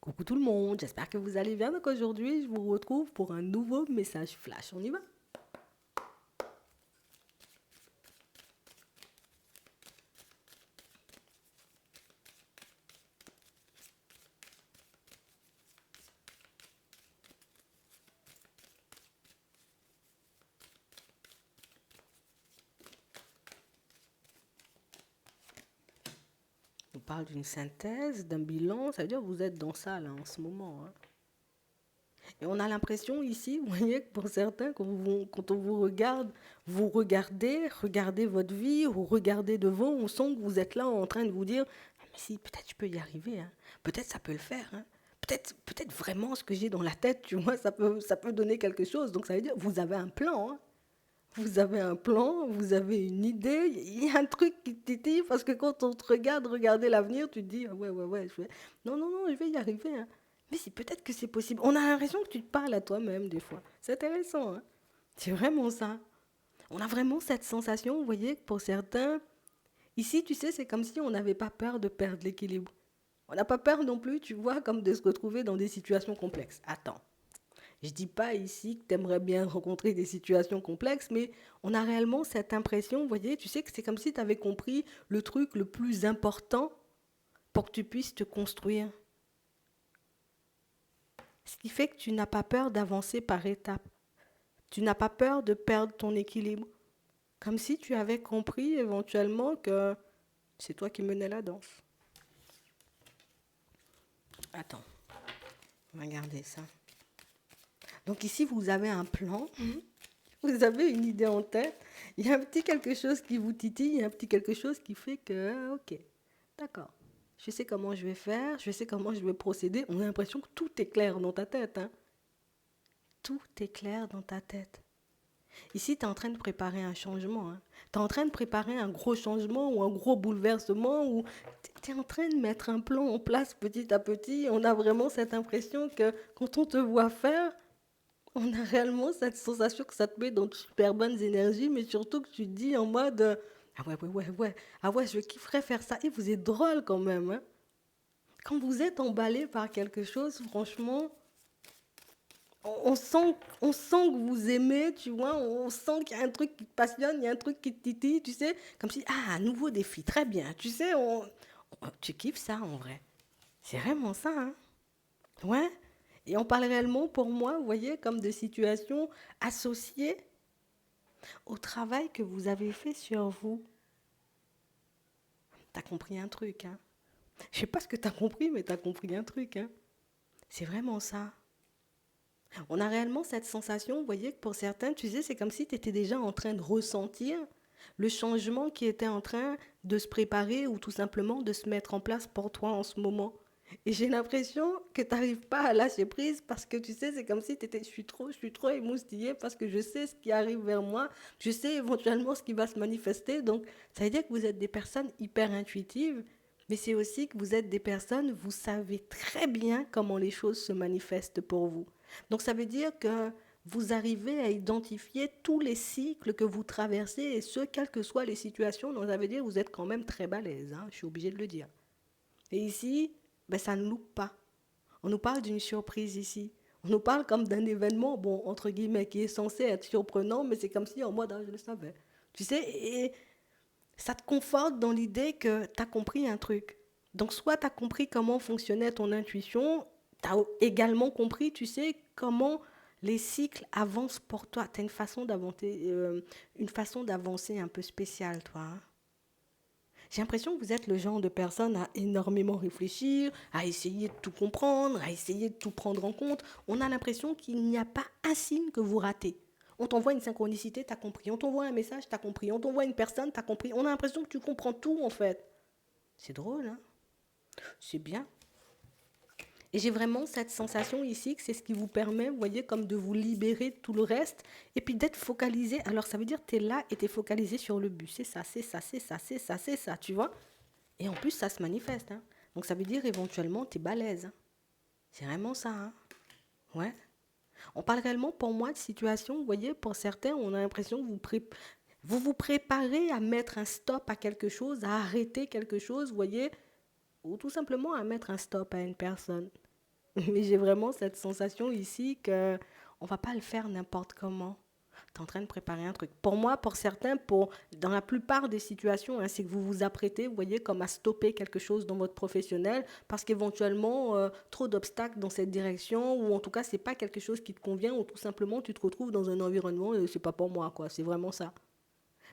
Coucou tout le monde, j'espère que vous allez bien. Donc aujourd'hui, je vous retrouve pour un nouveau message flash. On y va? On parle d'une synthèse, d'un bilan, ça veut dire que vous êtes dans ça là en ce moment, hein. Et on a l'impression ici, vous voyez, que pour certains, quand on vous regarde, vous regardez votre vie, vous regardez devant, on sent que vous êtes là en train de vous dire, ah, mais si, peut-être je peux y arriver, hein. Peut-être ça peut le faire, hein. Peut-être vraiment ce que j'ai dans la tête, tu vois, ça peut donner quelque chose. Donc ça veut dire, vous avez un plan, hein. Vous avez un plan, vous avez une idée, il y a un truc qui te titille parce que quand on te regarde regarder l'avenir, tu te dis, ah ouais, ouais, ouais, non, non, non, je vais y arriver, hein. Mais si, peut-être que c'est possible. On a l'impression que tu te parles à toi-même des fois. C'est intéressant, hein. C'est vraiment ça. On a vraiment cette sensation, vous voyez, que pour certains, ici, tu sais, c'est comme si on n'avait pas peur de perdre l'équilibre. On n'a pas peur non plus, tu vois, comme de se retrouver dans des situations complexes. Attends, je dis pas ici que tu aimerais bien rencontrer des situations complexes, mais on a réellement cette impression, vous voyez, tu sais que c'est comme si tu avais compris le truc le plus important pour que tu puisses te construire. Ce qui fait que tu n'as pas peur d'avancer par étapes. Tu n'as pas peur de perdre ton équilibre. Comme si tu avais compris éventuellement que c'est toi qui menais la danse. Attends, on va garder ça. Donc ici, vous avez un plan. Vous avez une idée en tête, il y a un petit quelque chose qui vous titille, il y a un petit quelque chose qui fait que, ok, d'accord, je sais comment je vais faire, je sais comment je vais procéder. On a l'impression que tout est clair dans ta tête, hein. Tout est clair dans ta tête. Ici, tu es en train de préparer un changement, hein. Tu es en train de préparer un gros changement ou un gros bouleversement ou tu es en train de mettre un plan en place petit à petit. On a vraiment cette impression que quand on te voit faire, on a réellement cette sensation que ça te met dans de super bonnes énergies, mais surtout que tu te dis en mode ah ouais, ouais, ouais, ouais, ah ouais, je kifferais faire ça. Et vous êtes drôle quand même, hein. Quand vous êtes emballé par quelque chose, franchement, on sent que vous aimez, tu vois, on sent qu'il y a un truc qui te passionne, il y a un truc qui te titille, tu sais, comme si, ah, un nouveau défi, très bien, tu sais, tu kiffes ça en vrai. C'est vraiment ça, hein. Ouais. Et on parle réellement, pour moi, vous voyez, comme de situations associées au travail que vous avez fait sur vous. T'as compris un truc, hein. Je sais pas ce que t'as compris, mais t'as compris un truc, hein. C'est vraiment ça. On a réellement cette sensation, vous voyez, que pour certains, tu sais, c'est comme si tu étais déjà en train de ressentir le changement qui était en train de se préparer ou tout simplement de se mettre en place pour toi en ce moment. Et j'ai l'impression que tu n'arrives pas à lâcher prise parce que tu sais, c'est comme si tu étais, je suis trop émoustillée parce que je sais ce qui arrive vers moi, je sais éventuellement ce qui va se manifester. Donc, ça veut dire que vous êtes des personnes hyper intuitives, mais c'est aussi que vous êtes des personnes, vous savez très bien comment les choses se manifestent pour vous. Donc ça veut dire que vous arrivez à identifier tous les cycles que vous traversez et ce, quelles que soient les situations. Donc ça veut dire que vous êtes quand même très balèze, hein, je suis obligée de le dire. Et ici, ben, ça ne loupe pas. On nous parle d'une surprise ici. On nous parle comme d'un événement, bon, entre guillemets, qui est censé être surprenant, mais c'est comme si en mode, ah, je le savais. Tu sais, et ça te conforte dans l'idée que tu as compris un truc. Donc, soit tu as compris comment fonctionnait ton intuition, tu as également compris, tu sais, comment les cycles avancent pour toi. Tu as une façon d'avancer un peu spéciale, toi, hein. J'ai l'impression que vous êtes le genre de personne à énormément réfléchir, à essayer de tout comprendre, à essayer de tout prendre en compte. On a l'impression qu'il n'y a pas un signe que vous ratez. On t'envoie une synchronicité, t'as compris. On t'envoie un message, t'as compris. On t'envoie une personne, t'as compris. On a l'impression que tu comprends tout en fait. C'est drôle, hein. C'est bien. Et j'ai vraiment cette sensation ici que c'est ce qui vous permet, vous voyez, comme de vous libérer de tout le reste et puis d'être focalisé. Alors ça veut dire que tu es là et tu es focalisé sur le but. C'est ça, c'est ça, c'est ça, c'est ça, c'est ça, tu vois. Et en plus, ça se manifeste, hein. Donc ça veut dire éventuellement, tu es balèze, hein. C'est vraiment ça, hein. Ouais. On parle réellement pour moi de situation, vous voyez, pour certains, on a l'impression que vous vous préparez à mettre un stop à quelque chose, à arrêter quelque chose, vous voyez, ou tout simplement à mettre un stop à une personne. Mais j'ai vraiment cette sensation ici que on va pas le faire n'importe comment. Tu es en train de préparer un truc. Pour moi, pour certains, dans la plupart des situations, hein, c'est que vous vous apprêtez, vous voyez, comme à stopper quelque chose dans votre professionnel parce qu'éventuellement, trop d'obstacles dans cette direction ou en tout cas, c'est pas quelque chose qui te convient ou tout simplement, tu te retrouves dans un environnement et c'est pas pour moi, quoi. C'est vraiment ça.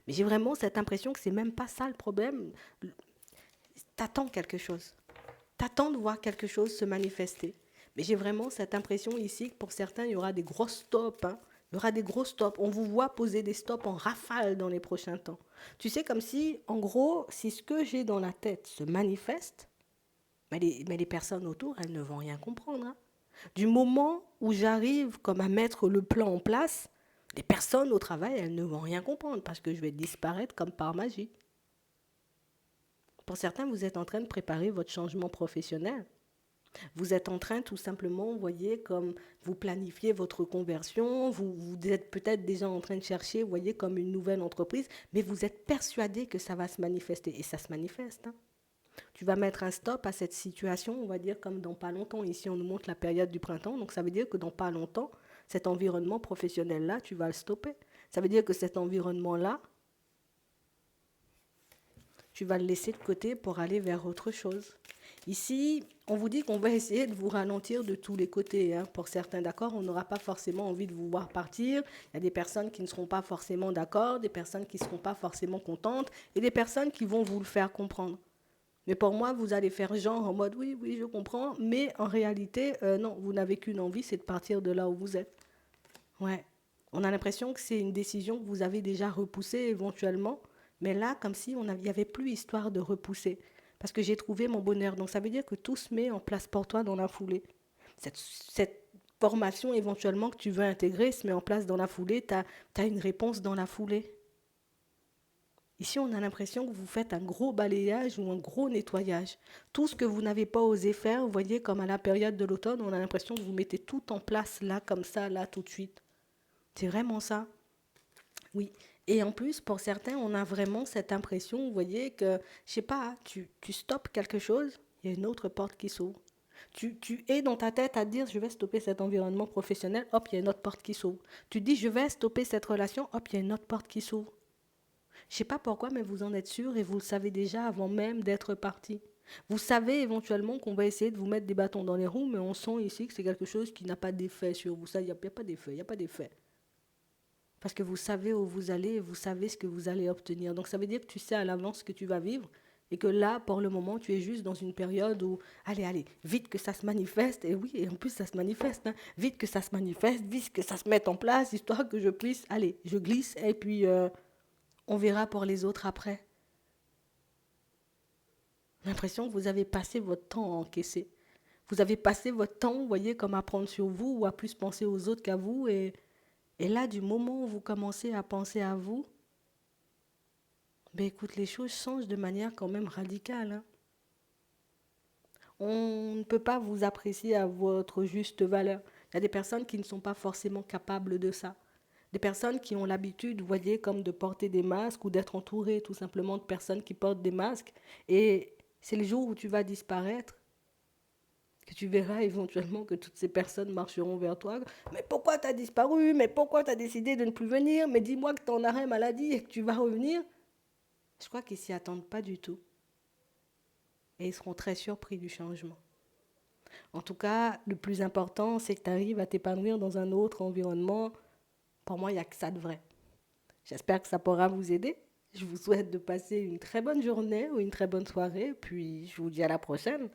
Mais j'ai vraiment cette impression que c'est même pas ça le problème. T'attends quelque chose. T'attends de voir quelque chose se manifester. Mais j'ai vraiment cette impression ici que pour certains, il y aura des gros stops, hein. Il y aura des gros stops. On vous voit poser des stops en rafale dans les prochains temps. Tu sais, comme si, en gros, si ce que j'ai dans la tête se manifeste, mais les personnes autour, elles ne vont rien comprendre, hein. Du moment où j'arrive comme à mettre le plan en place, les personnes au travail, elles ne vont rien comprendre parce que je vais disparaître comme par magie. Pour certains, vous êtes en train de préparer votre changement professionnel. Vous êtes en train tout simplement, vous voyez, comme vous planifiez votre conversion, vous êtes peut-être déjà en train de chercher, vous voyez, comme une nouvelle entreprise, mais vous êtes persuadé que ça va se manifester. Et ça se manifeste, hein. Tu vas mettre un stop à cette situation, on va dire, comme dans pas longtemps. Ici, on nous montre la période du printemps, donc ça veut dire que dans pas longtemps, cet environnement professionnel-là, tu vas le stopper. Ça veut dire que cet environnement-là, tu vas le laisser de côté pour aller vers autre chose. Ici, on vous dit qu'on va essayer de vous ralentir de tous les côtés, hein. Pour certains, d'accord, on n'aura pas forcément envie de vous voir partir. Il y a des personnes qui ne seront pas forcément d'accord, des personnes qui ne seront pas forcément contentes et des personnes qui vont vous le faire comprendre. Mais pour moi, vous allez faire genre en mode oui, oui, je comprends, mais en réalité, non, vous n'avez qu'une envie, c'est de partir de là où vous êtes. Ouais. On a l'impression que c'est une décision que vous avez déjà repoussée éventuellement, mais là, comme si il n'y avait plus histoire de repousser. Parce que j'ai trouvé mon bonheur. Donc ça veut dire que tout se met en place pour toi dans la foulée. Cette formation éventuellement que tu veux intégrer se met en place dans la foulée. Tu as une réponse dans la foulée. Ici, on a l'impression que vous faites un gros balayage ou un gros nettoyage. Tout ce que vous n'avez pas osé faire, vous voyez, comme à la période de l'automne, on a l'impression que vous mettez tout en place là, comme ça, là, tout de suite. C'est vraiment ça. Oui. Et en plus, pour certains, on a vraiment cette impression, vous voyez, que, je sais pas, tu stoppes quelque chose, il y a une autre porte qui s'ouvre. Tu es dans ta tête à dire, je vais stopper cet environnement professionnel, hop, il y a une autre porte qui s'ouvre. Tu dis, je vais stopper cette relation, hop, il y a une autre porte qui s'ouvre. Je sais pas pourquoi, mais vous en êtes sûr et vous le savez déjà avant même d'être parti. Vous savez éventuellement qu'on va essayer de vous mettre des bâtons dans les roues, mais on sent ici que c'est quelque chose qui n'a pas d'effet sur vous. Ça, il n'y a pas d'effet, il n'y a pas d'effet. Parce que vous savez où vous allez et vous savez ce que vous allez obtenir. Donc ça veut dire que tu sais à l'avance ce que tu vas vivre et que là, pour le moment, tu es juste dans une période où, allez, allez, vite que ça se manifeste. Et oui, et en plus, ça se manifeste, hein. Vite que ça se manifeste, vite que ça se mette en place, histoire que je puisse, allez, je glisse et puis on verra pour les autres après. J'ai l'impression que vous avez passé votre temps à encaisser. Vous avez passé votre temps, vous voyez, comme à prendre sur vous ou à plus penser aux autres qu'à vous. Et là, du moment où vous commencez à penser à vous, ben écoute, les choses changent de manière quand même radicale, hein. On ne peut pas vous apprécier à votre juste valeur. Il y a des personnes qui ne sont pas forcément capables de ça. Des personnes qui ont l'habitude, vous voyez, comme de porter des masques ou d'être entourées tout simplement de personnes qui portent des masques. Et c'est le jour où tu vas disparaître que tu verras éventuellement que toutes ces personnes marcheront vers toi. Mais pourquoi tu as disparu? Mais pourquoi tu as décidé de ne plus venir? Mais dis-moi que tu en arrêt maladie et que tu vas revenir. Je crois qu'ils s'y attendent pas du tout. Et ils seront très surpris du changement. En tout cas, le plus important, c'est que tu arrives à t'épanouir dans un autre environnement. Pour moi, il n'y a que ça de vrai. J'espère que ça pourra vous aider. Je vous souhaite de passer une très bonne journée ou une très bonne soirée. Puis je vous dis à la prochaine.